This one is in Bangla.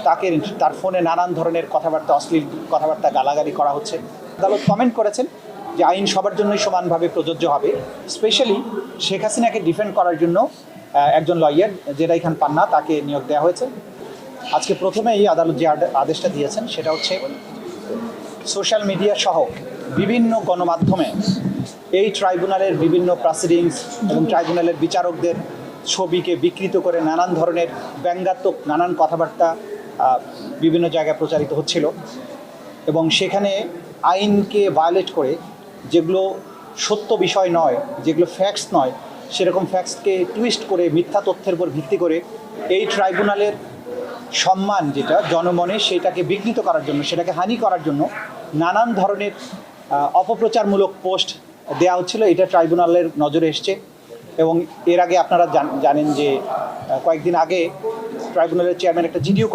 তাকে তার ফোনে নানান ধরনের কথাবার্তা, অশ্লীল কথাবার্তা, গালাগালি করা হচ্ছে। আদালত কমেন্ট করেছেন যে আইন সবার জন্যই সমানভাবে প্রযোজ্য হবে। স্পেশালি শেখ হাসিনাকে ডিফেন্ড করার জন্য একজন লয়ার জেরাই খান পান্না তাকে নিয়োগ দেওয়া হয়েছে। আজকে প্রথমে এই আদালত যে আদেশটা দিয়েছেন সেটা হচ্ছে সোশ্যাল মিডিয়া সহ বিভিন্ন গণমাধ্যমে এই ট্রাইব্যুনালের বিভিন্ন প্রসিডিংস এবং ট্রাইব্যুনালের বিচারকদের ছবিকে বিকৃত করে নানান ধরনের ব্যঙ্গাত্মক নানান কথাবার্তা বিভিন্ন জায়গায় প্রচারিত হচ্ছিল এবং সেখানে আইনকে ভায়োলেট করে যেগুলো সত্য বিষয় নয়, যেগুলো ফ্যাক্টস নয়, সেরকম ফ্যাক্টসকে টুইস্ট করে মিথ্যা তথ্যের উপর ভিত্তি করে এই ট্রাইব্যুনালের সম্মান যেটা জনমনে সেটাকে বিঘ্নিত করার জন্য, সেটাকে হানি করার জন্য নানান ধরনের অপপ্রচারমূলক পোস্ট দেওয়া হচ্ছিল। এটা ট্রাইব্যুনালের নজরে এসছে এবং এর আগে আপনারা জানেন যে কয়েকদিন আগে ট্রাইব্যুনালের চেয়ারম্যান একটা জিডিও